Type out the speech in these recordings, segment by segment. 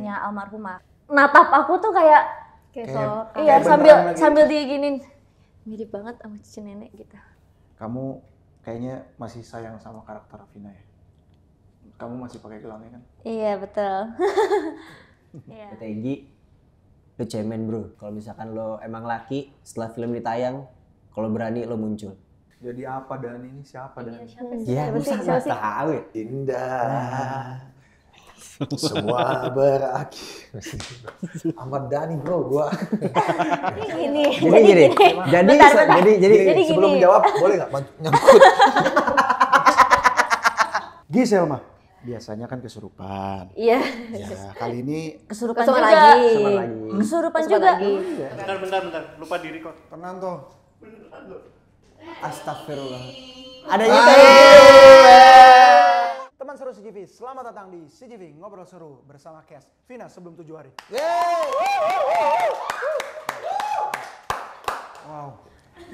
adiknya almarhumah. Natap aku tuh kayak iya sambil diginin. Mirip banget sama cucu nenek gitu. Kamu kayaknya masih sayang sama karakter Vina ya? Kamu masih pakai gelangnya kan? Iya betul. Iya. Kata Egi, lo cemen bro. Kalau misalkan lo emang laki, setelah film ditayang, kalau berani lo muncul. Jadi apa Dani ini? Siapa Dani? Ya, masa nggak tahu ya? Indah. Semua berakhir. Ahmad Dhani bro, gua. Gini. Jadi sebelum gini. menjawab boleh nggak nyangkut? Giselma. Biasanya kan kesurupan. Iya. Ya, kali ini Kesurupan Kesurupan juga. lagi. Kesurupan juga. Bentar. Lupa diri kok. tenang tuh. Astagfirullah. Ada juga. Teman seru CGV, selamat datang di CGV Ngobrol Seru bersama Kes Vina sebelum 7 hari. Wow,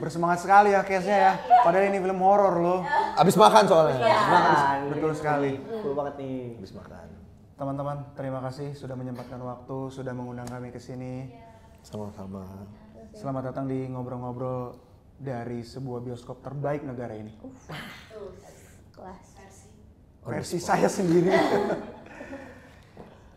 bersemangat sekali ya Kesnya ya. Padahal ini film horor loh. Abis makan soalnya. Makan. Betul sekali. Cool banget nih. Abis makan. Teman-teman, terima kasih sudah menyempatkan waktu, sudah mengundang kami ke sini. Sama-sama. Selamat datang di ngobrol-ngobrol dari sebuah bioskop terbaik negara ini. Kelas. Versi saya sendiri.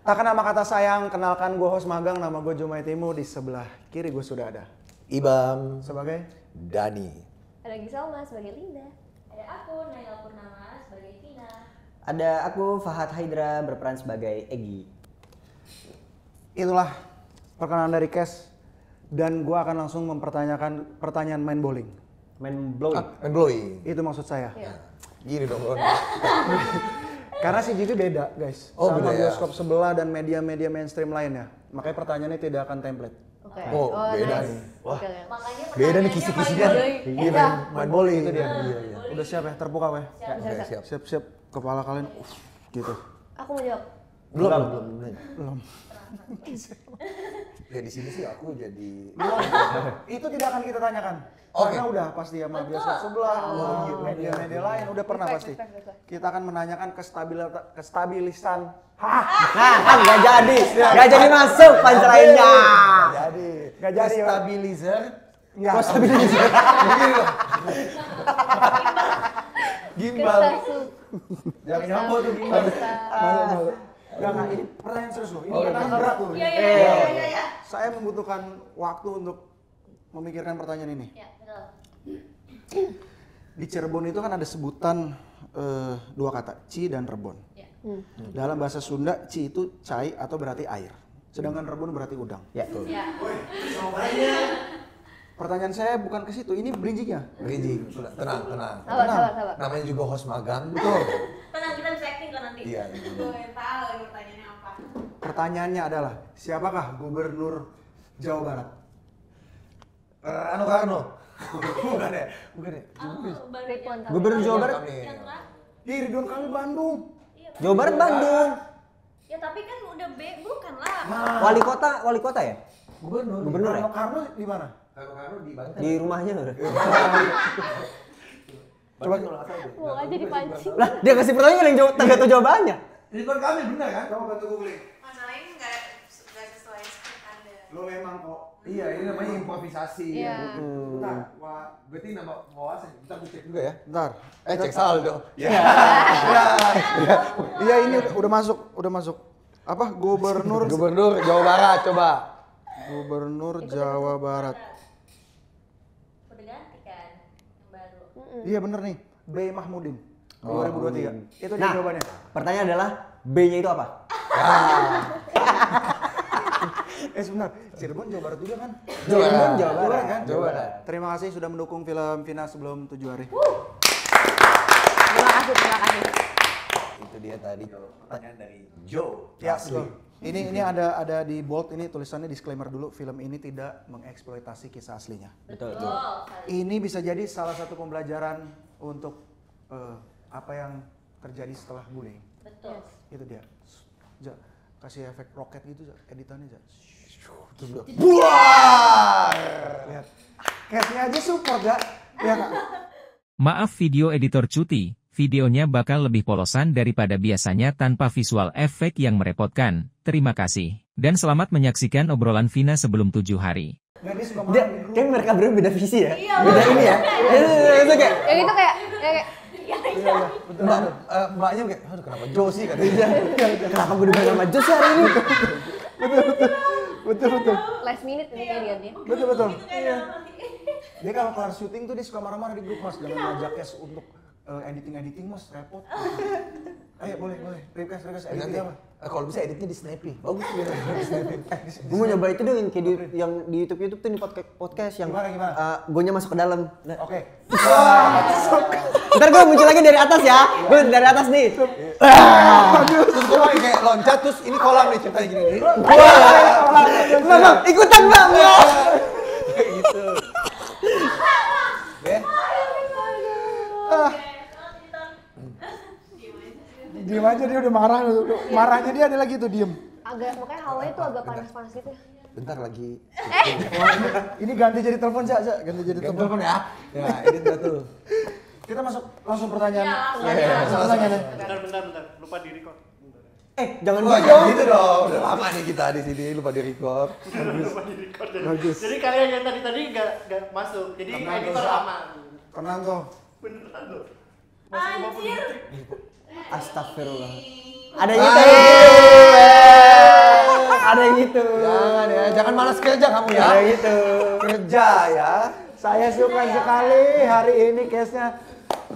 Tak kenal nama kata sayang, kenalkan gue host magang, nama gue Jomai Timu, di sebelah kiri gue sudah ada. Ibam. Sebagai? Dani. Ada Giselma sebagai Linda. Ada aku Naila Purnama sebagai Vina. Ada aku Fahad Haidra berperan sebagai Egi. Itulah perkenalan dari Kes. Dan gue akan langsung mempertanyakan pertanyaan main bowling. Main blowing. Main blowing. Itu maksud saya. Gini dong bro. Karena CGV beda guys. Oh, sama beda ya. bioskop sebelah dan media-media mainstream lainnya. Makanya pertanyaannya tidak akan template. Oke. Oh, beda nice. nih. Wah, Oke. Makanya beda nih kisi-kisinya. Iya, main bowling. Itu dia. Iya. Udah siap ya? Terbuka ya? Oke, siap. Siap-siap kepala kalian. Gitu. Aku mau jawab. Belum. Ya di sini sih aku jadi. Itu tidak akan kita tanyakan. Oke. Karena udah pasti sama bioskop sebelah, sama media-media lain udah pernah pasti. Kita akan menanyakan kestabilisan. Nggak jadi. Nggak jadi masuk pancerainnya. Jadi. Nggak jadi. Stabilizer. Enggak. Stabilizer. Gimbal. Jangan nyambung tuh gimbal. Enggak, ini pertanyaan serius loh. Ini pertanyaan berat loh. Iya. Saya membutuhkan waktu untuk memikirkan pertanyaan ini. Ya, betul. Di Cirebon itu kan ada sebutan dua kata, ci dan rebon. Ya. Dalam bahasa Sunda, ci itu cai atau berarti air. Sedangkan rebon berarti udang. Ya. Ya. Pertanyaan saya bukan ke situ, ini bridging-nya. Bridging. Tenang. Sabar. Namanya juga host magang. Betul. Tenang, kita bisa acting kok nanti. Iya. Gue tahu ini pertanyaannya apa. Pertanyaannya adalah, siapakah gubernur Jawa Barat? Anu Karno. Bukan ya. Gubernur Jawa Barat. Ih, Ridwan Kamil Bandung. Jawa Barat Bandung. Ya tapi kan udah bukan lah. Wali kota ya? Gubernur ya? Karno di mana? Karno di Banten. Di rumahnya udah. Coba Mau aja dipancing. Lah, dia kasih pertanyaan yang nggak tahu jawabannya. Ridwan Kamil benar kan? coba bantu googling. Masalahnya nggak sesuai skrip Anda. Lo memang kok. Iya, ini namanya improvisasi. Iya. Bentar, Berarti nama wawasan. Kita cek juga ya. bentar. Cek saldo. Iya, ini udah masuk. Apa? Gubernur Gubernur Jawa Barat coba. Gubernur Jawa Barat. Udah ganti kan yang baru. Iya bener nih, B. Mahmudin. 2023. Itu dia Nah, jawabannya. pertanyaan adalah B-nya itu apa? Sebentar, Cirebon Jawa Barat juga kan? Cirebon Jawa Barat Barat. kan? Jawa Barat. Terima kasih sudah mendukung film Vina sebelum 7 hari. Terima kasih. Itu dia tadi pertanyaan dari Joe. Ya, betul. Ini ada di bold, ini tulisannya disclaimer dulu, film ini tidak mengeksploitasi kisah aslinya. Betul. Ini bisa jadi salah satu pembelajaran untuk apa yang terjadi setelah bullying. Betul. Itu dia. Kasih efek roket gitu, editannya aja. Buar. Lihat. Catnya aja support ya. Ya Kak. Maaf video editor cuti, Videonya bakal lebih polosan daripada biasanya tanpa visual efek yang merepotkan. Terima kasih. Dan selamat menyaksikan obrolan Vina sebelum 7 hari. Dia, kayak mereka berdua beda visi ya? Beda ini ya? Itu kayak, Yang itu kayak Mbaknya kayak, aduh kenapa Jo sih katanya. kenapa gue dibilang sama Jos hari ini? Betul. last minute ini kayak dia. Betul. Iya. Dia kalau kelar syuting tuh dia suka marah-marah di grup, Mas. Jangan ngajak Kes untuk editing Mas, repot. Ayo boleh. Request editing apa? Kalau bisa editnya di Snappy. Bagus gitu. Di Snappy. Gue mau nyoba itu dong yang kayak yang di YouTube tuh, di podcast yang Gimana? gue masuk ke dalam. Oke. Ntar gue muncul lagi dari atas ya. Gue dari atas nih. Terus gue lagi kayak loncat, terus ini kolam nih ceritanya gini. Bang, ikutan bang. Kayak gitu. Deh. Diem aja, dia udah marah. Marahnya dia ada lagi tuh, diem. Makanya hawanya tuh agak panas-panas gitu. Bentar lagi. Ini ganti jadi telepon, Cak. Ganti jadi telepon. Ya. Ya, edit dah tuh. Kita masuk langsung pertanyaan. Pertanyaannya. Bentar. Lupa di record. Jangan Wah, gitu. jangan gitu dong. Udah lama nih kita di sini, lupa di record. Lupa di record. Bagus. Jadi kalian yang tadi nggak masuk. Jadi Tenang, editor Sa. aman. Tenang kok. Beneran loh. Anjir. Astagfirullah. Ada yang gitu. Ada yang gitu. Jangan ya, jangan malas kerja kamu ya. Ada yang gitu. Kerja ya. Saya suka sekali hari ini case-nya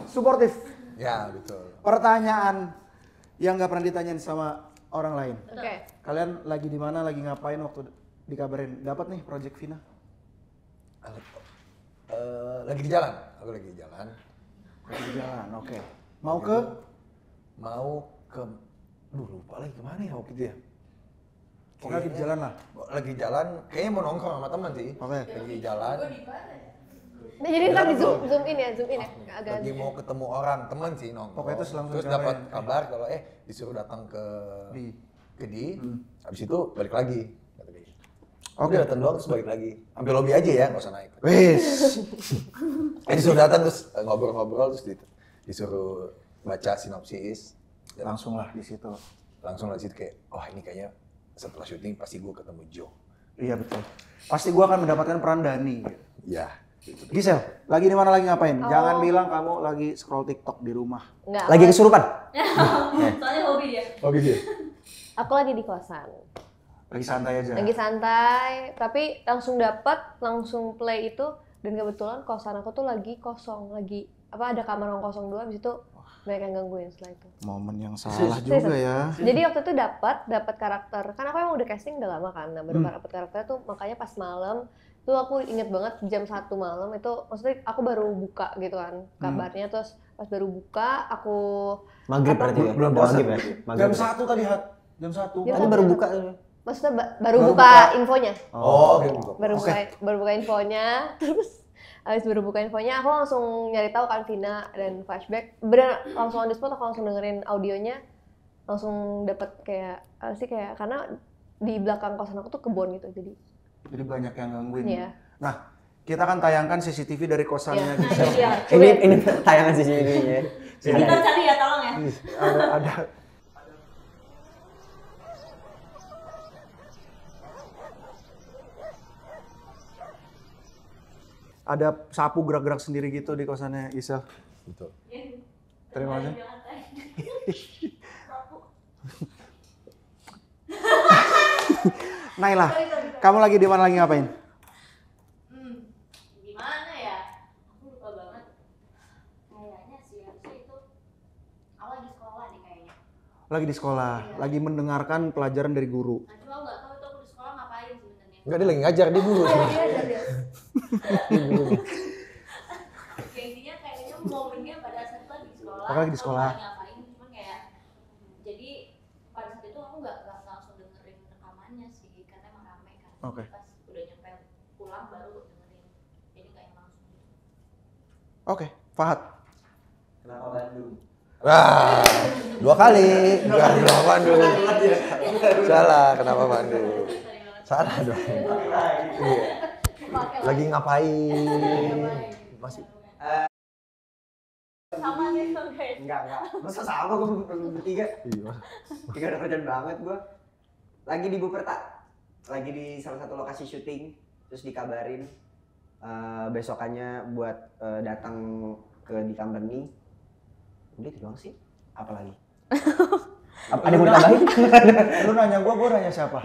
suportif. Ya, betul. Pertanyaan yang nggak pernah ditanyain sama orang lain. Oke. Kalian lagi di mana, lagi ngapain waktu dikabarin dapat nih project Vina? Lagi di jalan. Aku lagi di jalan. Lagi di jalan, oke. Mau ke Lupa lagi kemana ya waktu itu ya? pokoknya lagi di jalan lah. Lagi jalan, kayaknya mau nongkrong sama teman sih. Oke. Lagi di jalan. Nah, jadi ntar di zoom in ya. Agak Lagi mau ketemu orang, teman sih nongkrong. Pokoknya terus langsung Terus dapat dikabarin. kabar kalau disuruh datang ke di. Habis itu balik lagi. Kata dia. Oke, datang doang terus balik lagi. Ambil lobby aja ya, nggak usah naik. Wis. Disuruh datang terus ngobrol-ngobrol terus disuruh baca sinopsis. Langsung lah di situ. Langsung lah di situ kayak, ini kayaknya setelah syuting pasti gue ketemu Joe. Iya betul. Pasti gua akan mendapatkan peran Dani. Iya. Gisel, lagi di mana, lagi ngapain? Jangan bilang kamu lagi scroll TikTok di rumah. enggak. Lagi kesurupan. Soalnya hobi dia. Oh gitu ya? Aku lagi di kosan. Lagi santai aja. Lagi santai, tapi langsung play itu, dan kebetulan kosan aku tuh lagi kosong, ada kamar yang kosong dua, habis itu banyak yang gangguin setelah itu. Momen yang salah juga ya. Jadi waktu itu dapat karakter, kan aku emang udah casting udah lama kan, baru dapat karakter tuh makanya pas malam tuh aku inget banget jam 1 malam itu, maksudnya aku baru buka gitu kan kabarnya, terus pas baru buka aku Maghrib berarti ya? Belum Maghrib puasa. ya? Jam Maghrib. 1 tadi, Hat. Jam 1. Ya, Tadi baru buka. maksudnya baru buka infonya. Oh, oke. Baru buka infonya, terus habis baru buka infonya aku langsung nyari tahu kan Vina dan flashback. Bener langsung on the spot aku langsung dengerin audionya, langsung dapat kayak karena di belakang kosan aku tuh kebun gitu, jadi banyak yang gangguin. Iya. Nah, kita kan tayangkan CCTV dari kosannya Iya. Gisel. Iya. Ini tayangan sih ini ya. Kita cari ya, tolong ya. Ada ada sapu gerak-gerak sendiri gitu di kosannya Gisel. Betul. Terima kasih. Naila, kamu lagi di mana, lagi ngapain? Gimana ya? Aku lupa banget. Kayaknya sih harusnya itu aku lagi sekolah nih kayaknya. Lagi di sekolah, lagi mendengarkan pelajaran dari guru. Nah, cuma aku nggak tahu itu aku di sekolah ngapain sebenarnya. Enggak, dia lagi ngajar di guru. Ya, intinya kayaknya momennya pada saat itu lagi di sekolah. Aku lagi di sekolah. Aku nggak ngapain, cuman kayak jadi pada saat itu aku nggak langsung dengerin rekamannya sih, karena emang rame kan. Oke. Pas udah nyampe pulang baru dengerin. Jadi kayak langsung. Oke, Fahad. Kenapa Bandung? Wah, 2 kali. Bukan kenapa Bandung. Salah, kenapa Bandung? Salah dong. Iya. Lagi ngapain? Masih Sama nih dong guys. Enggak. Masa sama gue bertiga? Iya. Tiga udah kerjaan banget gue. Lagi di Buperta. Lagi di salah satu lokasi syuting. Terus dikabarin besokannya buat datang ke di company. Udah itu doang sih. Apa lagi? Ada yang mau ditambahin? Lu nanya gua nanya siapa?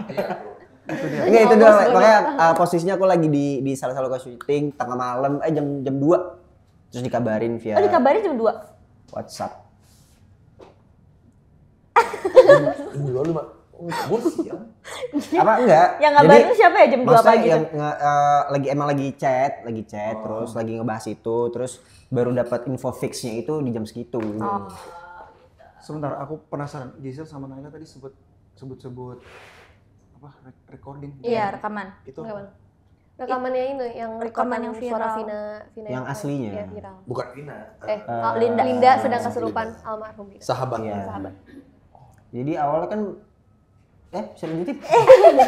Itu dia. Enggak itu doang. Makanya posisinya aku lagi di salah satu lokasi syuting tengah malam jam 2. Terus dikabarin via Dikabarin jam 2. WhatsApp. Ini lu mah. Gue siap. Apa enggak? Yang ngabarin itu siapa ya jam 2 maksudnya pagi yang tuh? lagi chat, terus lagi ngebahas itu, terus baru dapat info fixnya itu di jam segitu. Sebentar, aku penasaran. Gisel sama Naila tadi sebut apa? Recording. Iya, rekaman. Itu Rekamannya ini yang Rekaman rekaman yang suara viral. Vina Yang aslinya. ya, viral. Bukan Vina. Linda sedang kesurupan almarhum Vina. Sahabat. Iya. Sahabat. Jadi awalnya kan bisa lanjutin.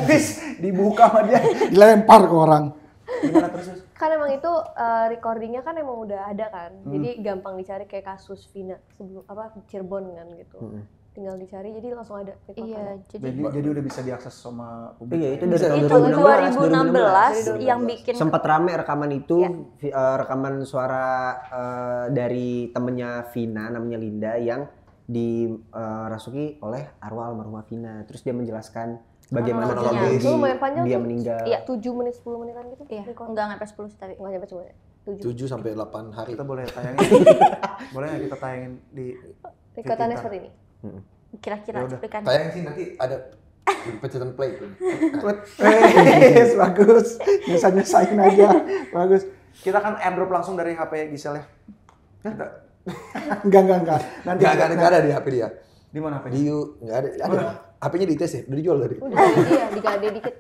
bis dibuka sama dia, dilempar ke orang. Gimana terus? Kan emang itu recordingnya kan emang udah ada kan, jadi gampang dicari kayak kasus Vina sebelum Cirebon kan gitu, tinggal dicari jadi langsung ada. Iya, Jadi udah bisa diakses sama publik. Iya, itu dari tahun itu 2016 yang bikin sempat rame rekaman itu, Iya. rekaman suara dari temennya Vina namanya Linda yang dirasuki oleh arwah almarhumah Vina. Terus dia menjelaskan bagaimana Kronologinya. Itu lumayan panjang dia tuh. meninggal. Iya. 7 menit 10 menitan gitu. Iya, record. enggak nyampe 10 sih tapi. Nggak nyampe 10 menit. 7 sampai 8 hari. Kita boleh tayangin. Boleh nggak kita tayangin di Rekordannya seperti ini. Kira-kira Ya udah. cuplikan. Tayang sih nanti ada pencet play tuh. bagus. Nyusahin aja. Bagus. Kita kan airdrop langsung dari HP Gisel ya. Kita enggak. Nanti Enggak ada di HP dia. di mana HP? Di enggak ada. Ada. HP-nya di tes ya, udah dijual tadi. Udah iya digade dikit.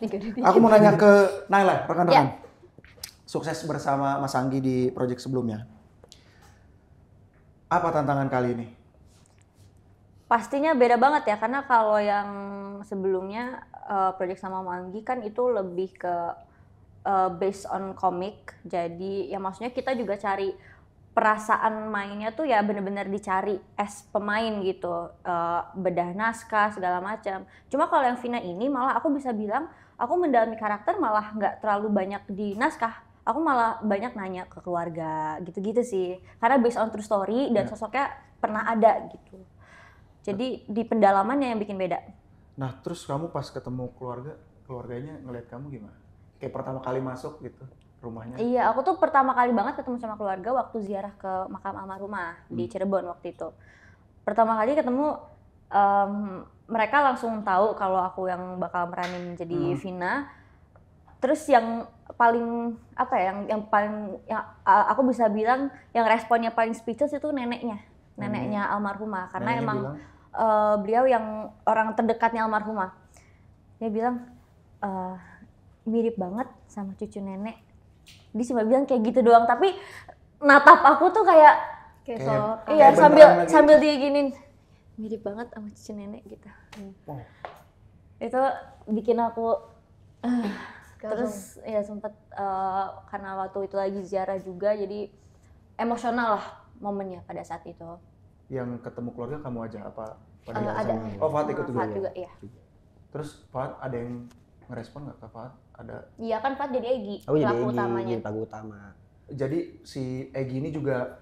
Digade dikit. Aku mau nanya ke Naila, rekan-rekan. Ya. Sukses bersama Mas Anggi di proyek sebelumnya. Apa tantangan kali ini? Pastinya beda banget ya, karena kalau yang sebelumnya project sama Manggi kan itu lebih ke based on komik. Jadi ya maksudnya kita juga cari perasaan mainnya tuh ya bener-bener dicari as pemain gitu, bedah naskah segala macam. Cuma kalau yang Vina ini malah aku bisa bilang aku mendalami karakter malah nggak terlalu banyak di naskah. Aku malah banyak nanya ke keluarga gitu-gitu sih. Karena based on true story dan sosoknya pernah ada gitu. Jadi di pendalamannya yang bikin beda. Nah, terus kamu pas ketemu keluarganya ngeliat kamu gimana? Kayak pertama kali masuk gitu rumahnya. Iya, aku tuh pertama kali banget ketemu sama keluarga waktu ziarah ke makam almarhumah di Cirebon waktu itu. Pertama kali ketemu, mereka langsung tahu kalau aku yang bakal meranin menjadi Vina. Terus yang paling yang aku bisa bilang yang responnya paling speechless itu neneknya almarhumah, karena Neneknya emang bilang? Beliau yang orang terdekatnya almarhumah. Dia bilang mirip banget sama cucu nenek. Dia cuma bilang kayak gitu doang, tapi natap aku tuh kayak iya, sambil dia giniin, mirip banget sama cucu nenek gitu. Itu bikin aku terus ya sempet karena waktu itu lagi ziarah juga, jadi emosional lah momennya pada saat itu. Yang ketemu keluarga kamu aja apa? Ada. Oh, Fahad ikut juga. Fahad juga, iya. Terus Fahad ada yang ngerespon nggak ke Fahad? Ada. Iya kan Fahad jadi Egi, Oh jadi pelaku Egy, utamanya. jadi pelaku utama. Jadi si Egy ini juga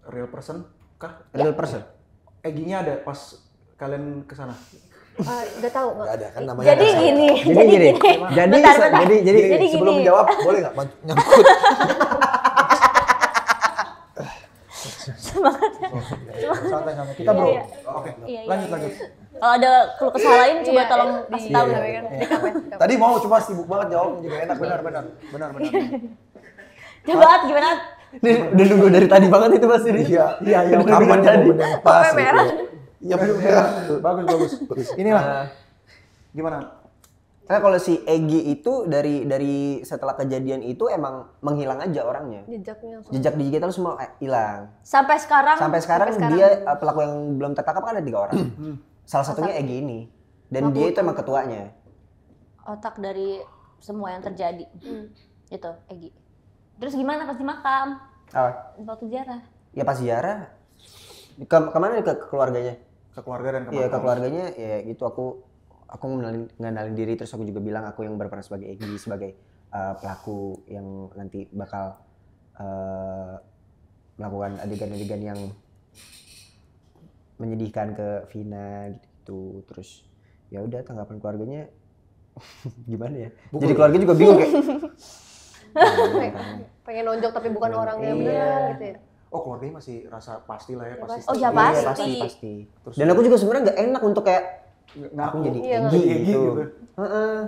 real person kah? Real person? Egy-nya ada pas kalian ke sana? Udah tahu nggak? Enggak ada kan namanya. Jadi ada. gini, Jadi gini. Jadi Bentar. jadi Jadi Sebelum gini. menjawab boleh nggak nyangkut? Santai. Kita bro. Iya. Oke. Iya, Lanjut. Kalau ada keluh kesah lain coba tolong kasih tahu. Iya. Tadi mau cuma sibuk banget jawab juga enak. Benar. Coba At, gimana At? udah nunggu dari tadi banget itu Mas ini. Iya. Kapan ya momen yang pas? Sampai merah. Iya Bagus. Inilah. Gimana? Karena kalau si Egy itu dari setelah kejadian itu emang menghilang aja orangnya. Jejaknya langsung. Jejak digital semua hilang. Sampai sekarang Dia pelaku yang belum tertangkap kan ada 3 orang. Salah satunya Egy ini. Dan dia itu emang ketuanya. otak dari semua yang terjadi. Itu Egi. Terus gimana pas di makam? Waktu ziarah. Ya pas ziarah kemana ke keluarganya? Ke keluarga dan ke Iya ke makam. keluarganya ya gitu aku ngenalin diri terus aku juga bilang aku yang berperan sebagai Egy sebagai pelaku yang nanti bakal melakukan adegan-adegan yang menyedihkan ke Vina gitu. Terus ya udah tanggapan keluarganya gimana ya? Jadi keluarga juga bingung kayak Pengen nonjok tapi bukan orangnya Iya. beneran gitu ya. Oh keluarganya masih rasa pasti lah ya, Ya, pasti. pasti. Oh ya Iya, pasti. pasti. Terus Dan aku juga sebenarnya nggak enak untuk kayak ngaku jadi Iya, Egy Egy gitu. gitu. Heeh.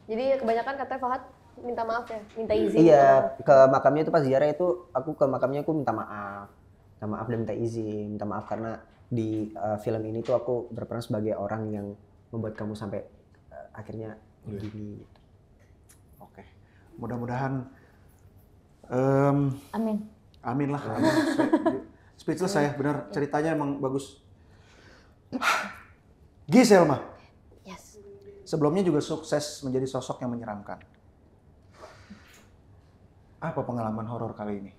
Jadi kebanyakan katanya Fahad minta maaf ya, minta izin. Iya, ke makamnya itu pas ziarah itu aku ke makamnya aku minta maaf. Minta maaf dan minta izin. Minta maaf karena di film ini tuh aku berperan sebagai orang yang membuat kamu sampai akhirnya begini. Oke. Mudah-mudahan Amin. amin lah. Amin. Speechless saya, benar ceritanya emang bagus. Giselma, Yes. sebelumnya juga sukses menjadi sosok yang menyeramkan. Apa pengalaman horor kali ini?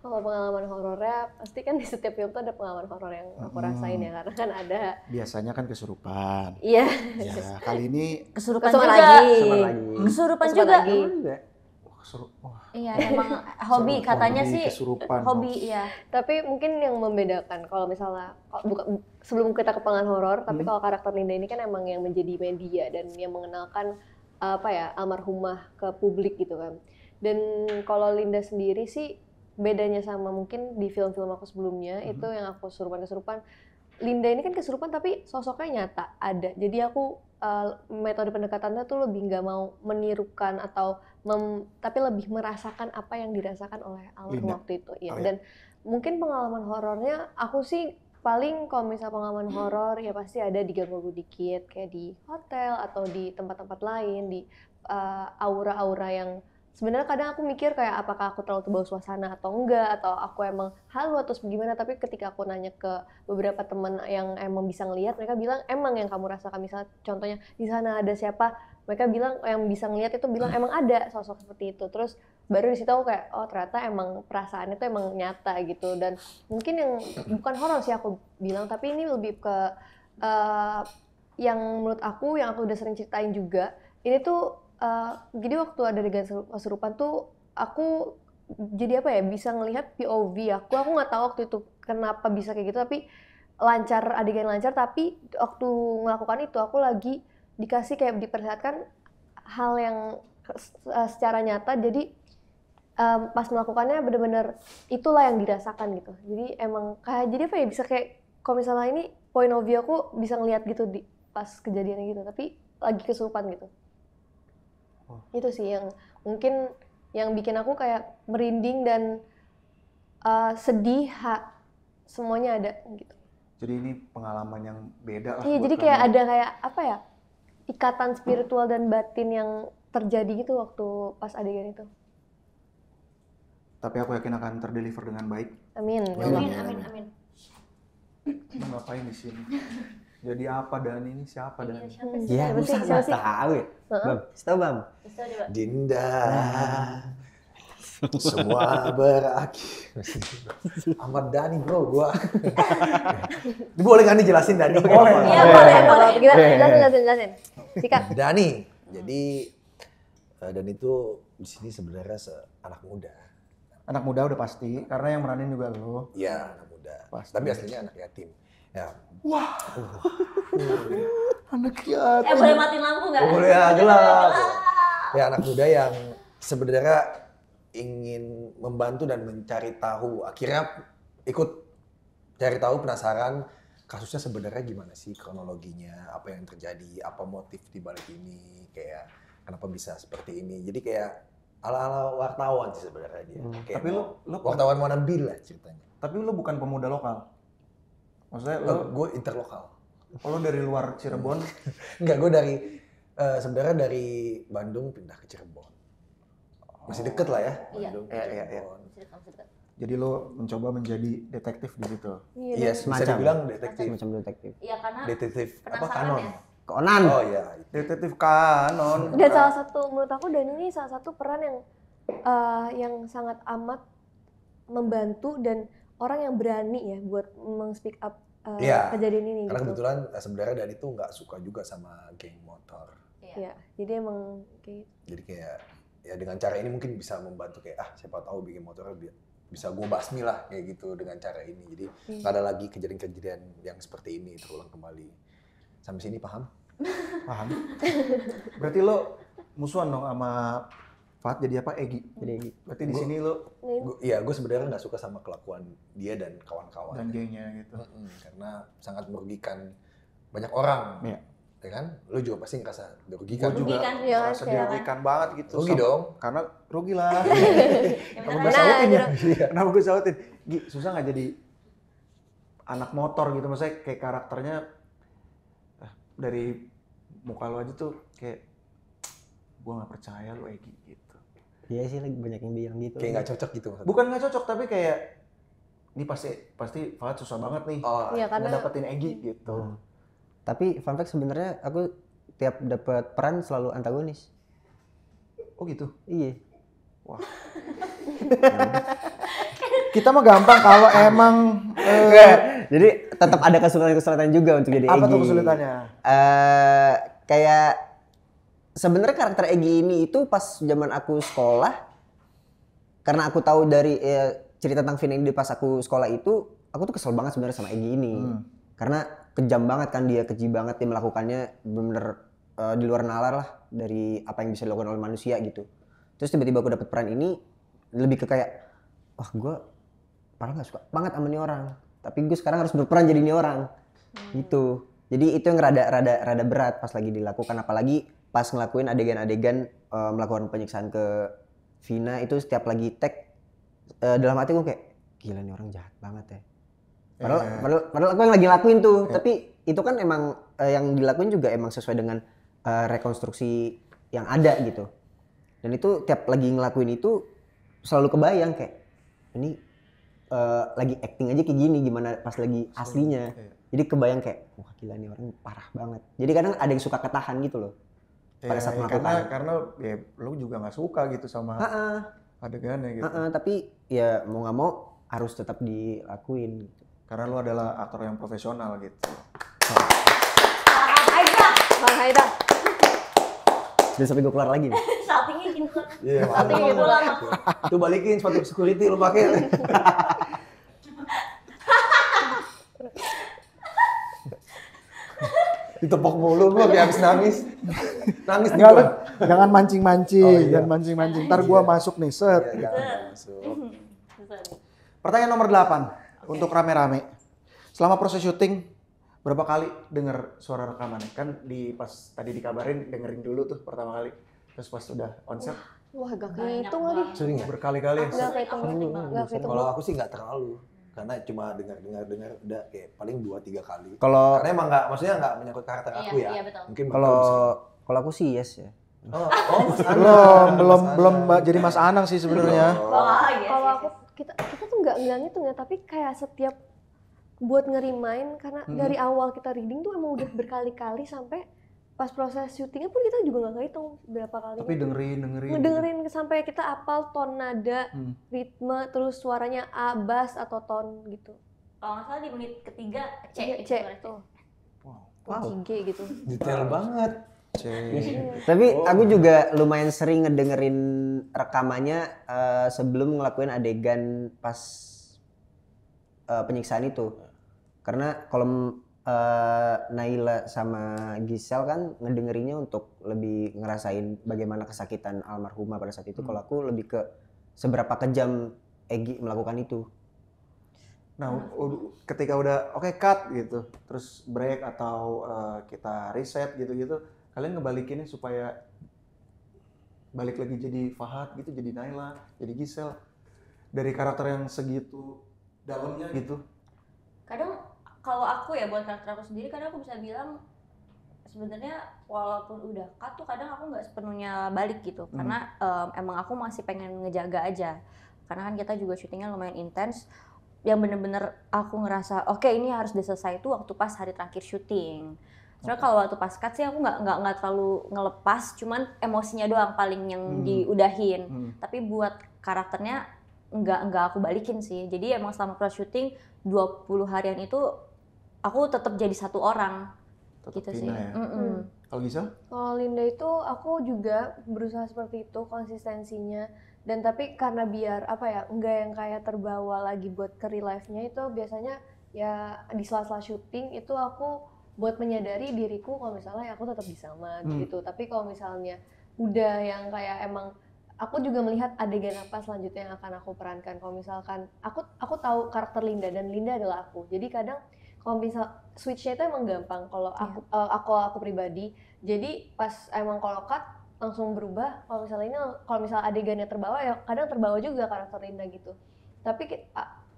Kalau pengalaman horornya pasti kan di setiap film tuh ada pengalaman horor yang aku rasain ya karena kan ada. Biasanya kan kesurupan. Iya. Ya, kali ini Kesurupan Kesurupan juga. lagi. Sama lagi. Kesurupan Kesurupan juga. lagi. wah, Iya, emang hobi katanya hobi sih. kesurupan. Hobi ya. Tapi mungkin yang membedakan kalau misalnya bukan sebelum kita ke pengalaman horor, tapi kalau karakter Linda ini kan emang yang menjadi media dan yang mengenalkan apa ya almarhumah ke publik gitu kan. Dan kalau Linda sendiri sih bedanya sama mungkin di film-film aku sebelumnya itu yang aku kesurupan. Linda ini kan kesurupan tapi sosoknya nyata ada. Jadi aku metode pendekatannya tuh lebih nggak mau menirukan atau tapi lebih merasakan apa yang dirasakan oleh almarhum Linda. waktu itu. Ya. Oh, ya. Dan mungkin pengalaman horornya aku sih paling kalau misal pengalaman horor ya pasti ada diganggu dikit kayak di hotel atau di tempat-tempat lain di aura-aura yang sebenarnya kadang aku mikir kayak apakah aku terlalu terbawa suasana atau enggak atau aku emang halu atau gimana, tapi ketika aku nanya ke beberapa teman yang emang bisa ngelihat, mereka bilang emang yang kamu rasakan, misalnya contohnya di sana ada siapa, mereka bilang yang bisa ngelihat itu bilang emang ada sosok seperti itu. Terus baru di situ aku kayak oh ternyata emang perasaan itu emang nyata gitu. Dan mungkin yang bukan horor sih aku bilang, tapi ini lebih ke yang menurut aku yang aku udah sering ceritain juga, ini tuh jadi waktu ada adegan kesurupan tuh aku jadi apa ya bisa ngelihat POV aku nggak tahu waktu itu kenapa bisa kayak gitu, tapi adegan lancar, tapi waktu melakukan itu aku lagi dikasih kayak diperlihatkan hal yang secara nyata, jadi pas melakukannya bener-bener itulah yang dirasakan gitu. Jadi emang kayak jadi apa ya bisa kayak kalau misalnya ini point of view aku bisa ngelihat gitu di pas kejadiannya gitu, tapi lagi kesurupan gitu. Itu sih yang mungkin yang bikin aku kayak merinding dan sedih, semuanya ada gitu. Jadi ini pengalaman yang beda lah. Iya, buat jadi kamu. kayak ada kayak apa ya, ikatan spiritual dan batin yang terjadi gitu waktu pas adegan itu. Tapi aku yakin akan terdeliver dengan baik. Amin. Amin. Lu ngapain di sini? Jadi apa Dan ini? Siapa Dan? Ya, Siapa sih? masa Siapa nggak sih? tahu ya? Bam, tahu Bam? Dinda. Semua berakhir. Ahmad Dhani bro, gua. Ini boleh kan dijelasin Dhani? Boleh. Iya, boleh. Kita jelasin. Sikat. Dhani. Jadi dan itu di sini sebenarnya anak muda. Anak muda udah pasti, karena yang meranin juga lo. Iya, anak muda. Pasti. Tapi aslinya anak yatim. Ya. Anak yatim. Boleh matiin lampu nggak? Boleh ya, gelap. Ya anak muda yang sebenarnya ingin membantu dan mencari tahu. Akhirnya ikut cari tahu, penasaran kasusnya sebenarnya gimana sih kronologinya, apa yang terjadi, apa motif di balik ini, kayak kenapa bisa seperti ini. Jadi kayak ala-ala wartawan sih sebenarnya dia. Kayak Tapi lu wartawan wannabe lah ceritanya. Tapi lu bukan pemuda lokal. Maksudnya lu Gue interlokal. lu dari luar Cirebon. Enggak, gue dari sebenarnya dari Bandung pindah ke Cirebon. Masih deket lah ya. Iya. Bandung ke Iya. Cirebon. Jadi lu mencoba menjadi detektif di situ. Iya, bisa Semacam. dibilang detektif. Semacam detektif. Iya, karena Detektif apa penasaran kanon? ya. Konan. Oh iya. Detektif kanon. Dan salah satu menurut aku Dan ini salah satu peran yang sangat amat membantu dan orang yang berani ya buat speak up Iya. kejadian ini Karena gitu. kebetulan sebenarnya Dani tuh nggak suka juga sama geng motor. Iya, jadi emang kayak Jadi kayak ya dengan cara ini mungkin bisa membantu kayak siapa tahu bikin motornya bisa gue basmi lah kayak gitu dengan cara ini. Jadi nggak ada lagi kejadian-kejadian yang seperti ini terulang kembali. Sampai sini paham? Paham? Berarti lo musuhan dong sama Fahad jadi apa? Egi. Jadi Berarti di sini lo Gue sebenarnya nggak suka sama kelakuan dia dan kawan-kawan. dan gengnya gitu. Karena sangat merugikan banyak orang. Iya. Ya kan? Lu juga pasti ngerasa dirugikan. Gue juga Rugi kan? Iya, merasa kayak- dirugikan banget gitu. Rugi dong. Karena rugi lah. Ya, Kenapa bener gue kan? sautin ya? Iya. Kenapa gue sautin? Gi, susah nggak jadi anak motor gitu? Maksudnya kayak karakternya dari muka lo aja tuh kayak gue nggak percaya lo Egi gitu. iya sih lagi banyak yang bilang gitu. Kayak nggak cocok gitu maksudnya. Bukan nggak cocok tapi kayak ini pasti Fahad susah banget nih Oh, Iya, karena ngedapetin Egi gitu. Tapi fun fact sebenarnya aku tiap dapat peran selalu antagonis. Oh gitu. Iya. Wah. Kita mah gampang kalau emang Jadi tetap ada kesulitan-kesulitan juga untuk jadi apa Egi. tuh kesulitannya? Kayak sebenarnya karakter Egi ini itu pas zaman aku sekolah, karena aku tahu dari cerita tentang Vina ini pas aku sekolah itu, aku tuh kesel banget sebenarnya sama Egi ini. Karena kejam banget kan dia, keji banget dia melakukannya, bener-bener di luar nalar lah dari apa yang bisa dilakukan oleh manusia gitu. Terus tiba-tiba aku dapet peran ini, lebih ke kayak, wah gue padahal gak suka banget sama nih orang, tapi gue sekarang harus berperan jadi nih orang gitu. Jadi itu yang rada berat pas lagi dilakukan, apalagi pas ngelakuin adegan-adegan melakukan penyiksaan ke Vina itu setiap lagi tag, dalam hati gue kayak gila nih orang jahat banget ya. Padahal aku yang lagi lakuin tuh, tapi itu kan emang yang dilakuin juga emang sesuai dengan rekonstruksi yang ada gitu. Dan itu tiap lagi ngelakuin itu selalu kebayang kayak ini lagi acting aja kayak gini, gimana pas lagi aslinya. Jadi kebayang kayak wah gila nih orang parah banget. Jadi kadang ada yang suka ketahan gitu loh pada saat melakukan. karena ya lu juga nggak suka gitu sama adegannya gitu. Tapi ya mau nggak mau harus tetap dilakuin gitu. Karena lu adalah aktor yang profesional gitu. Bang Haida. Udah sampai gue keluar lagi nih. Saltingnya gitu. Iya, Saltingnya gitu lama. Tuh balikin sepatu security lu pakai. Ditepok mulu lu kayak habis nangis. Nangis di Enggak, gua. jangan mancing-mancing, Oh, iya. jangan mancing-mancing. Ntar gua masuk nih, set. Iya, jangan masuk. Pertanyaan nomor 8 untuk rame-rame. Selama proses syuting, berapa kali denger suara rekamannya? Kan pas tadi dikabarin dengerin dulu tuh pertama kali. Terus pas udah on set, Wah, gak Banyak kehitung lagi. banget. Sering ya? berkali-kali. Gak kehitung. Gak kehitung. Kalau aku sih nggak terlalu. Karena cuma dengar udah kayak paling 2-3 kali. Kalau Karena emang nggak, maksudnya nggak menyangkut karakter aku ya. Iya, betul. Mungkin kalau aku sih yes ya. Mas Anang. Belum jadi Mas Anang sih sebenarnya. Wah, yes, Kalau yes, aku kita tuh nggak bilang itu ya, tapi kayak setiap buat ngerimain karena dari awal kita reading tuh emang udah berkali-kali sampai pas proses syutingnya pun kita juga nggak ngitung berapa kali. Tapi dengerin. Ngedengerin sampai kita apal ton nada, ritme, terus suaranya A, bass atau ton gitu. Kalau nggak salah di menit ketiga C. Iya, itu C suara C. tuh. Wow. G gitu. Detail banget. Tapi aku juga lumayan sering ngedengerin rekamannya sebelum ngelakuin adegan pas penyiksaan itu. Karena kalau Naila sama Gisel kan ngedengerinnya untuk lebih ngerasain bagaimana kesakitan almarhumah pada saat itu. Kalau aku lebih ke seberapa kejam Egi melakukan itu. Nah, ketika udah oke cut gitu, terus break atau kita reset gitu-gitu, kalian ngebalikinnya supaya balik lagi jadi Fahad gitu, jadi Naila, jadi Gisel. Dari karakter yang segitu dalamnya gitu. Kadang kalau aku ya buat karakter aku sendiri, kadang aku bisa bilang sebenarnya walaupun udah cut tuh kadang aku nggak sepenuhnya balik gitu. Karena emang aku masih pengen ngejaga aja. Karena kan kita juga syutingnya lumayan intens. Yang bener-bener aku ngerasa oke, ini harus selesai itu waktu pas hari terakhir syuting. Soalnya kalau waktu pas cut sih aku nggak terlalu ngelepas, cuman emosinya doang paling yang diudahin. Tapi buat karakternya nggak aku balikin sih. Jadi emang selama proses syuting 20 harian itu aku tetap jadi satu orang. Tetap Gitu sih. Vina ya. Kalau Gisel? Kalau Linda itu aku juga berusaha seperti itu konsistensinya, dan tapi karena biar apa ya, enggak yang kayak terbawa lagi buat ke real life-nya, itu biasanya ya di sela-sela syuting itu aku buat menyadari diriku kalau misalnya aku tetap di sama gitu. Tapi kalau misalnya udah yang kayak emang aku juga melihat adegan apa selanjutnya yang akan aku perankan. Kalau misalkan aku tahu karakter Linda dan Linda adalah aku. Jadi kadang kalau misal switch-nya itu emang gampang kalau aku pribadi. Jadi pas emang kalau cut langsung berubah. Kalau misal adegannya terbawa ya kadang terbawa juga karakter Linda gitu. Tapi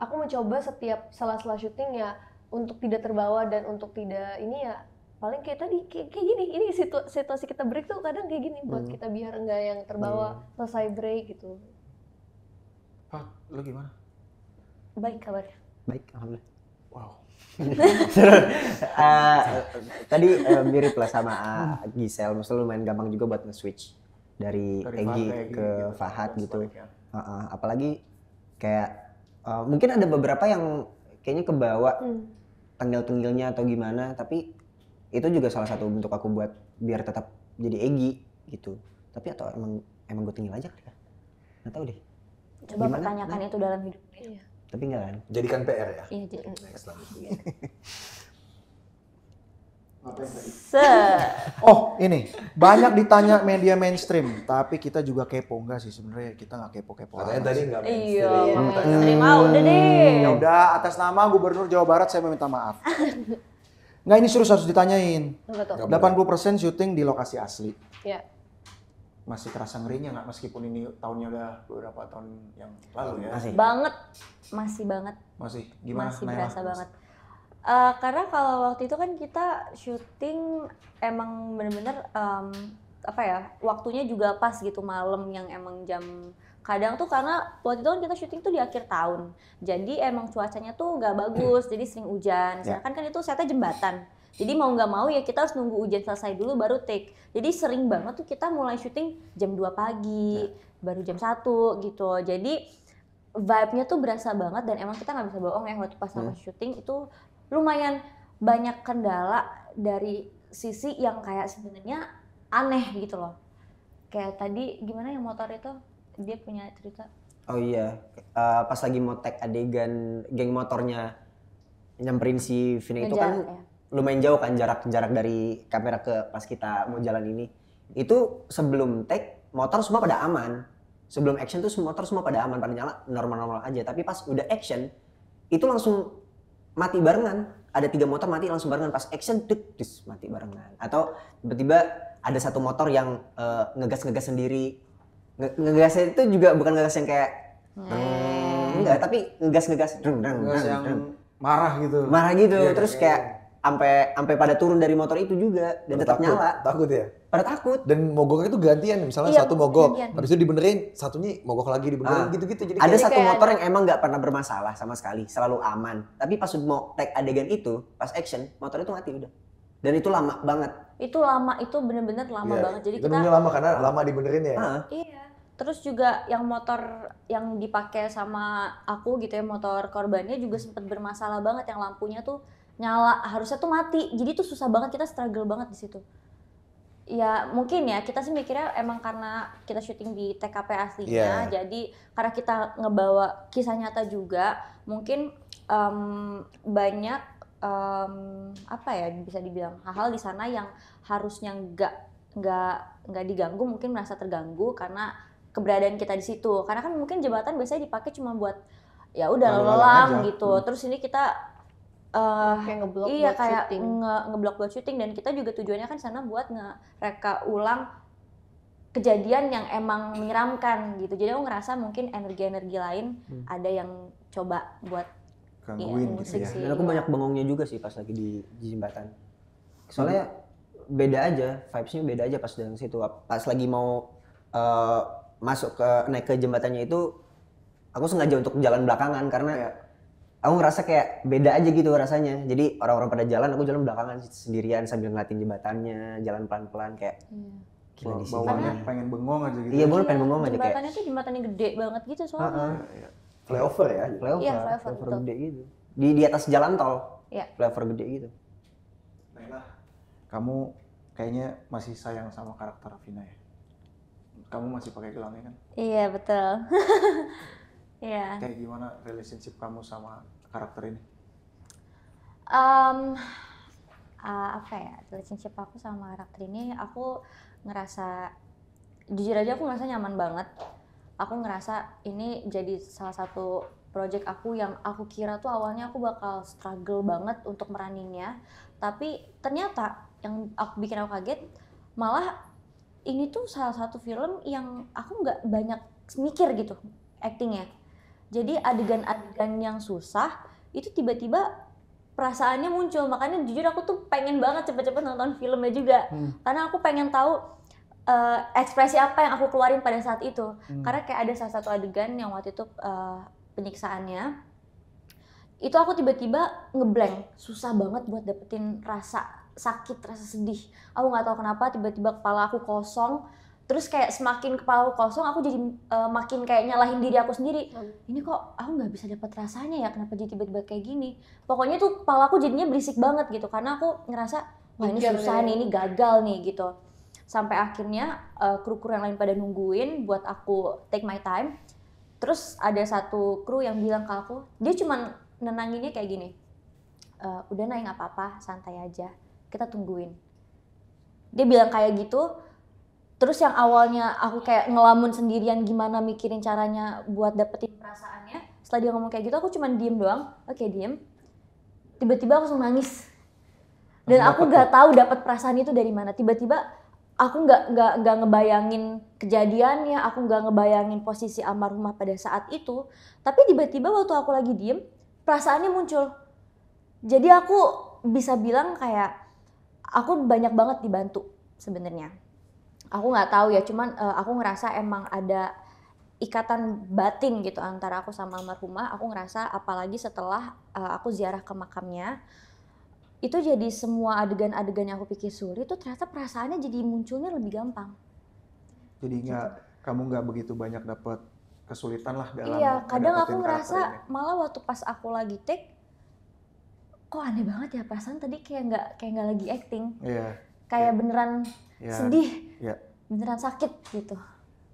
aku mencoba setiap sela-sela syuting ya untuk tidak terbawa dan untuk tidak ini ya paling kayak tadi kayak gini. Ini situasi kita break tuh kadang kayak gini buat kita biar enggak yang terbawa selesai break gitu. Lo gimana? Baik kabarnya. Baik, alhamdulillah. Wow. Tadi mirip lah sama Gisel, maksudnya lumayan gampang juga buat nge-switch dari Egy ke Fahad gitu. Apalagi kayak mungkin ada beberapa yang kayaknya kebawa tengil-tengilnya atau gimana, tapi itu juga salah satu bentuk aku buat biar tetap jadi Egy gitu. Tapi atau emang gue tengil aja kali ya? Nggak tahu deh. Coba Gimana? pertanyakan itu dalam hidup. Iya. Tapi enggak kan? Jadikan PR ya. Iya, jadi. Oh ini banyak ditanya media mainstream, tapi kita juga kepo nggak sih sebenarnya? Kita nggak kepo-kepo. Katanya tadi nggak Iya, mainstream. terima udah deh. Ya udah, atas nama Gubernur Jawa Barat saya meminta maaf. Nggak, ini serius harus ditanyain. Apa tuh? 80% syuting di lokasi asli. Ya. Masih kerasa ngerinya nggak meskipun ini tahunnya udah beberapa tahun yang lalu ya? Masih. Banget, masih banget. Masih gimana? Masih Naila? berasa banget. Karena kalau waktu itu kan kita syuting emang bener-bener apa ya, waktunya juga pas gitu, malam yang emang jam, kadang tuh karena waktu itu kan kita syuting tuh di akhir tahun, jadi emang cuacanya tuh nggak bagus, jadi sering hujan. Sedangkan kan itu setnya jembatan, jadi mau nggak mau ya kita harus nunggu hujan selesai dulu baru take. Jadi sering banget tuh kita mulai syuting jam 2 pagi, baru jam 1 gitu. Jadi vibe-nya tuh berasa banget, dan emang kita nggak bisa bohong ya, waktu pas sama syuting itu lumayan banyak kendala dari sisi yang kayak sebenarnya aneh gitu loh. Kayak tadi gimana yang motor itu, dia punya cerita. Oh iya, pas lagi mau tag adegan geng motornya nyamperin si Vina itu kan Ngejar, ya. lumayan jauh kan jarak dari kamera ke pas kita mau jalan ini. Itu sebelum tag motor semua pada aman. Sebelum action tuh motor semua pada aman, pada nyala normal-normal aja. Tapi pas udah action itu langsung mati barengan. Ada 3 motor mati langsung barengan, pas action mati barengan. Atau tiba-tiba ada satu motor yang ngegas sendiri. Ngegasnya itu juga bukan ngegas yang kayak enggak, tapi ngegas yang marah gitu. marah gitu. Iya, Terus iya, kayak sampai pada turun dari motor itu juga dan tetap nyala. Takut ya. Pada takut. Dan mogoknya itu gantian, misalnya Iya, satu mogok, gantian. habis itu dibenerin, satunya mogok lagi dibenerin gitu-gitu. Jadi Ada kayak satu kayak motor yang emang nggak pernah bermasalah sama sekali, selalu aman. Tapi pas mau tag adegan itu, pas action, motor itu mati udah. Dan itu lama banget. Itu lama, itu bener-bener lama Iya, banget. Jadi itu kita namanya lama karena lama dibenerin ya. iya. Terus juga yang motor yang dipakai sama aku gitu ya, motor korbannya juga sempat bermasalah banget, yang lampunya tuh nyala, harusnya tuh mati. Jadi tuh susah banget, kita struggle banget di situ. Ya mungkin ya kita sih mikirnya emang karena kita syuting di TKP aslinya, jadi karena kita ngebawa kisah nyata juga, mungkin banyak apa ya bisa dibilang hal-hal di sana yang harusnya nggak diganggu, mungkin merasa terganggu karena keberadaan kita di situ. Karena kan mungkin jembatan biasanya dipakai cuma buat ya udah Lalu-lalang lalu-lalang aja. gitu. Terus ini kita Kayak ngeblok iya buat kayak syuting. ngeblok buat syuting, dan kita juga tujuannya kan sana buat ngereka ulang kejadian yang emang menyeramkan gitu. Jadi aku ngerasa mungkin energi-energi lain ada yang coba buat Gangguin musik gitu ya. sih. Dan aku Iya. banyak bengongnya juga sih pas lagi di jembatan. Soalnya beda aja, vibes-nya beda aja pas dari situ. Pas lagi mau naik ke jembatannya itu, aku sengaja untuk jalan belakangan karena aku ngerasa kayak beda aja gitu rasanya. Jadi orang-orang pada jalan, aku jalan belakangan sendirian sambil ngeliatin jembatannya, jalan pelan-pelan kayak Gila di sini. Bawaannya pengen bengong aja gitu. Iya, bener pengen ngomong aja kayak. Jembatannya tuh jembatannya gede banget gitu soalnya. Flyover ya. Flyover, Iya, flyover, flyover betul. gede gitu. Di atas jalan tol. Iya. Flyover gede gitu. Naila, kamu kayaknya masih sayang sama karakter Vina ya? Kamu masih pakai gelangnya kan? Iya, betul. Iya. Kayak gimana relationship kamu sama karakter ini? Apa ya, relationship aku sama karakter ini, aku ngerasa, jujur aja aku ngerasa nyaman banget. Aku ngerasa ini jadi salah satu project aku yang aku kira tuh awalnya aku bakal struggle banget untuk meraninnya, tapi ternyata yang aku bikin aku kaget, malah ini tuh salah satu film yang aku nggak banyak mikir gitu actingnya. Jadi adegan-adegan yang susah itu tiba-tiba perasaannya muncul, makanya jujur aku tuh pengen banget cepet-cepet nonton filmnya juga, karena aku pengen tahu ekspresi apa yang aku keluarin pada saat itu. Karena kayak ada salah satu adegan yang waktu itu penyiksaannya, itu aku tiba-tiba ngeblank, susah banget buat dapetin rasa sakit, rasa sedih. Aku nggak tahu kenapa tiba-tiba kepala aku kosong. Terus kayak semakin kepala aku kosong, aku jadi makin kayak nyalahin diri aku sendiri. Ini kok aku nggak bisa dapat rasanya ya, kenapa jadi tiba-tiba kayak gini. Pokoknya tuh kepala aku jadinya berisik banget gitu, karena aku ngerasa, wah ini susah nih, ini gagal nih gitu. Sampai akhirnya kru-kru yang lain pada nungguin buat aku take my time. Terus ada satu kru yang bilang ke aku, dia cuman nenanginnya kayak gini, udah Nay nggak apa-apa, santai aja, kita tungguin. Dia bilang kayak gitu. Terus yang awalnya aku kayak ngelamun sendirian gimana mikirin caranya buat dapetin perasaannya, setelah dia ngomong kayak gitu aku cuman diem doang, oke diem. Tiba-tiba aku langsung nangis. Dan aku nggak tahu dapat perasaan itu dari mana. Tiba-tiba aku nggak ngebayangin kejadiannya, aku nggak ngebayangin posisi almarhumah pada saat itu. Tapi tiba-tiba waktu aku lagi diem, perasaannya muncul. Jadi aku bisa bilang kayak aku banyak banget dibantu sebenarnya. Aku nggak tahu ya, cuman aku ngerasa emang ada ikatan batin gitu antara aku sama almarhumah. Aku ngerasa apalagi setelah aku ziarah ke makamnya, itu jadi semua adegan-adegan yang aku pikir sulit itu ternyata perasaannya jadi munculnya lebih gampang. Jadi kamu nggak begitu banyak dapat kesulitan lah dalam Iya, kadang aku ngedapetin ngerasa karakter ini. malah waktu pas aku lagi take, kok aneh banget ya perasaan tadi kayak nggak lagi acting, Iya. kayak beneran Ya, sedih, ya. beneran sakit gitu.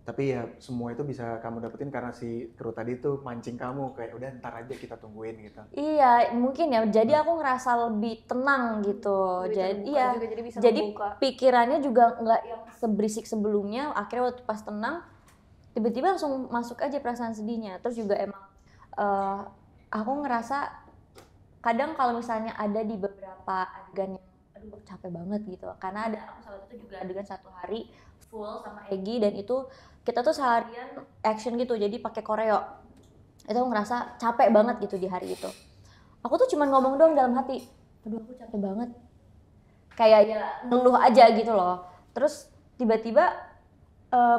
Tapi ya semua itu bisa kamu dapetin karena si kru tadi tuh mancing kamu kayak udah ntar aja kita tungguin gitu. Iya, mungkin ya. Jadi aku ngerasa lebih tenang gitu. Jadi ya, juga, jadi bisa jadi ngebuka. pikirannya juga nggak yang seberisik sebelumnya. Akhirnya waktu pas tenang, tiba-tiba langsung masuk aja perasaan sedihnya. Terus juga emang aku ngerasa kadang kalau misalnya ada di beberapa adegan yang aduh capek banget gitu. Karena ada aku salah satu juga adegan 1 hari full sama Egy dan itu kita tuh seharian action gitu. Jadi pakai koreo. Itu aku ngerasa capek banget gitu di hari itu. Aku tuh cuman ngomong doang dalam hati, aduh aku capek banget. Kayak ya ngeluh aja gitu loh. Terus tiba-tiba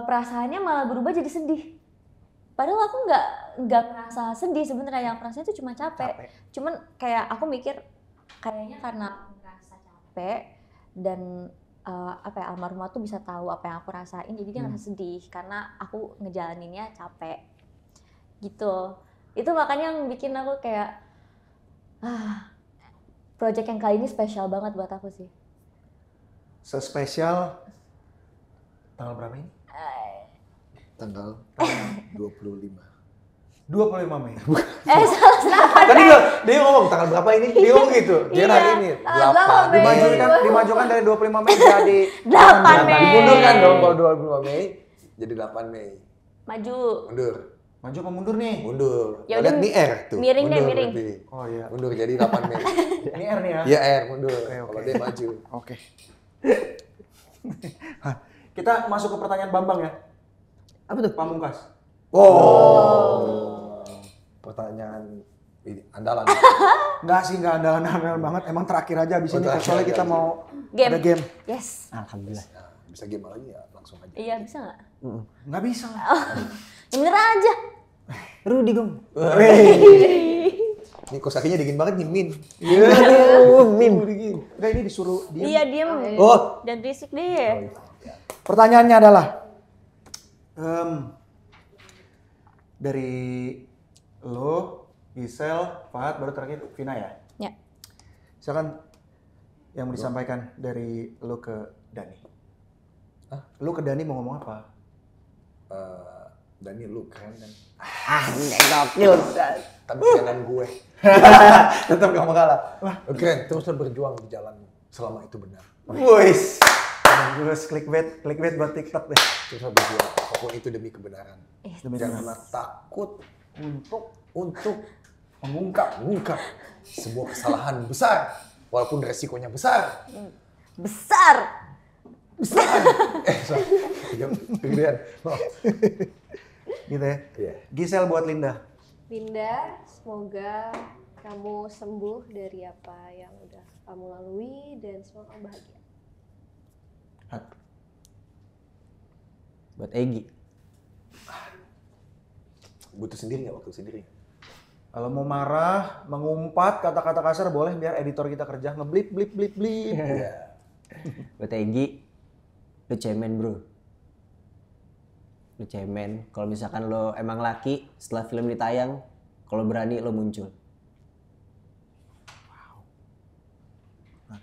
perasaannya malah berubah jadi sedih. Padahal aku nggak ngerasa sedih sebenarnya, yang rasanya itu cuma capek. Cuman kayak aku mikir kayaknya karena aku ngerasa capek dan apa ya, almarhumah tuh bisa tahu apa yang aku rasain, jadi dia ngerasa sedih karena aku ngejalaninnya capek gitu. Itu makanya yang bikin aku kayak project yang kali ini spesial banget buat aku sih. Sespesial tanggal berapa ini? Tanggal 25. 25 Mei. Salah. Tadi dia ngomong tanggal berapa ini? Dia ngomong gitu. Dia hari ini 8. Dimajukan dari 25 Mei jadi 8 Mei. Dimundurkan dong kalau 25 Mei jadi 8 Mei. Maju. Mundur. Maju apa mundur nih? Mundur. Ya Lihat udah, nih R tuh. miring deh, Mundur miring. berarti. Oh iya. Mundur jadi 8 Mei. Ini R nih ya? Iya R mundur. Oke. Kalau dia maju. Oke. Kita masuk ke pertanyaan Bambang ya. Apa tuh? Pamungkas. Pertanyaan ini andalan. Enggak sih, enggak andalan-andalan banget. Emang terakhir aja abis ini. terakhir Soalnya aja. kita mau Game. ada game. Yes. Alhamdulillah. Nah, bisa game lagi ya langsung aja. Iya, bisa nggak? Nggak bisa. Yang bener aja. Rudy gong. Ini kos kakinya dingin banget nih Min. Min. Enggak, ini disuruh dia. Iya, diem. Oh. Dan berisik deh. Pertanyaannya adalah dari lo, Gisel, Fahad, baru terakhir Vina ya. Ya. Silakan yang mau disampaikan dari lo ke Dani. Lo ke Dani mau ngomong apa? Dani lu keren kan? Gokil. Tapi kerenan gue. Tetap gak mau kalah. Lu keren, teruslah berjuang di jalan selama itu benar. Wis. Bagus, clickbait buat TikTok deh. Teruslah berjuang, apapun itu demi kebenaran. Demi Jangan pernah takut untuk mengungkap sebuah kesalahan besar, walaupun resikonya besar. Besar. Kegedean. Gitu ya. Iya. Gisel buat Linda. Linda, semoga kamu sembuh dari apa yang udah kamu lalui dan semoga kamu bahagia. Buat Egi. Butuh sendiri nggak waktu sendiri? Kalau mau marah, mengumpat kata-kata kasar boleh biar editor kita kerja ngeblip blip blip blip. Iya. Buat Egi, lu cemen bro. Lu cemen. Kalau misalkan lo emang laki, setelah film ditayang, kalau berani lo muncul.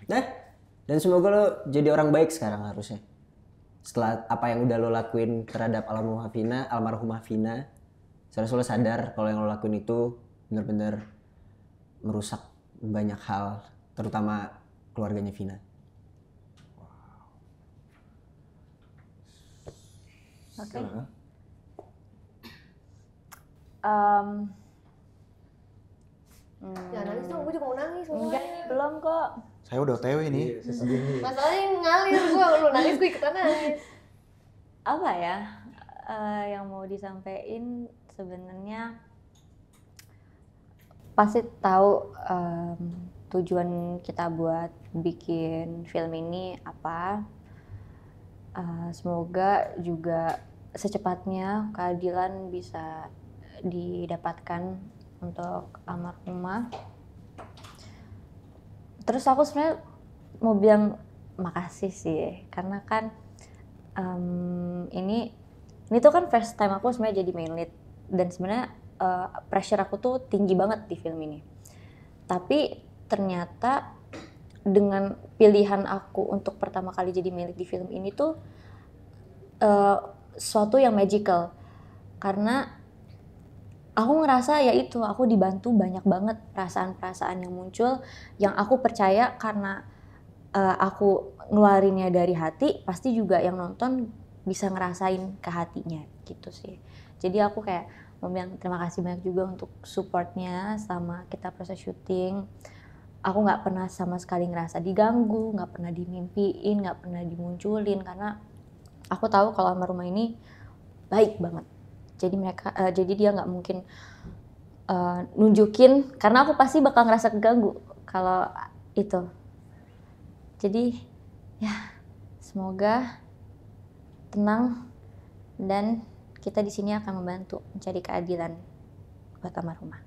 Nah, dan semoga lo jadi orang baik sekarang harusnya. Setelah apa yang udah lo lakuin terhadap almarhumah Vina, seharusnya lo sadar kalau yang lo lakuin itu benar-benar merusak banyak hal, terutama keluarganya Vina. Oke. Jangan nangis dong, gue juga mau nangis. Enggak, belum kok. Saya udah OTW nih. Masalahnya ngalir gue, lu nangis gue ikutan nangis. Apa ya yang mau disampaikan sebenarnya pasti tahu tujuan kita buat bikin film ini apa. Semoga juga secepatnya keadilan bisa didapatkan untuk almarhumah. Terus aku sebenarnya mau bilang makasih sih, karena kan ini tuh kan first time aku sebenarnya jadi main lead, dan sebenarnya pressure aku tuh tinggi banget di film ini. Tapi ternyata dengan pilihan aku untuk pertama kali jadi main lead di film ini tuh suatu yang magical, karena aku ngerasa ya itu, aku dibantu banyak banget perasaan-perasaan yang muncul, yang aku percaya karena aku ngeluarinnya dari hati, pasti juga yang nonton bisa ngerasain ke hatinya gitu sih. Jadi aku kayak mau bilang terima kasih banyak juga untuk supportnya sama kita proses syuting. Aku nggak pernah sama sekali ngerasa diganggu, nggak pernah dimimpiin, nggak pernah dimunculin, karena aku tahu kalau almarhumah ini baik banget. Jadi dia nggak mungkin nunjukin, karena aku pasti bakal ngerasa keganggu kalau itu. Jadi ya semoga tenang, dan kita di sini akan membantu mencari keadilan buat almarhumah.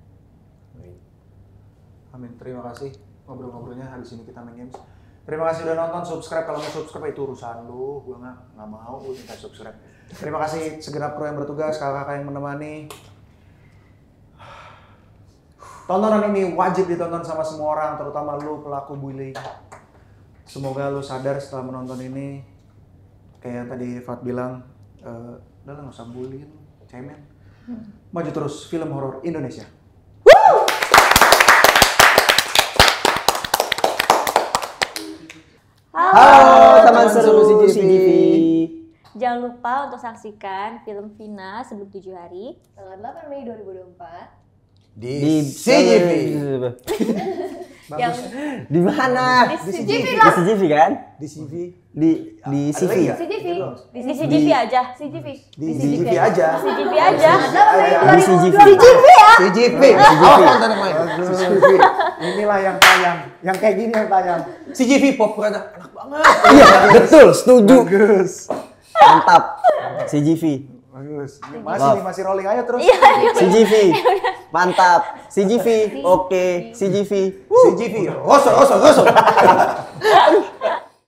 Amin. Terima kasih ngobrol-ngobrolnya. Habis ini kita main games. Terima kasih udah nonton. Subscribe, kalau mau subscribe itu urusan lu. Gue nggak mau lu minta subscribe. Terima kasih segenap kru yang bertugas, kakak-kakak yang menemani. Tontonan ini wajib ditonton sama semua orang, terutama lu pelaku bullying. Semoga lu sadar setelah menonton ini, kayak yang tadi Fat bilang, udah lah nggak usah bully, cemen. Maju terus film horor Indonesia. Halo teman seru CGV. Jangan lupa untuk saksikan film Vina Sebelum 7 Hari Tanggal 8 Mei 2024 Di CGV. yang Di mana? di CGV Di lah. CGV kan? Di CV. Di CV. CGV. di CGV aja. CGV. Di CGV aja. CGV aja. Di CGV. CGV ya. CGV. Oh, konten yang lain. CGV. Inilah yang tayang, yang kayak gini yang tayang. CGV popcorn enak banget. Iya, betul, setuju. Bagus. Mantap. CGV. Bagus. Masih rolling aja terus. CGV. Mantap. CGV. Oke. CGV. CGV. Gosok.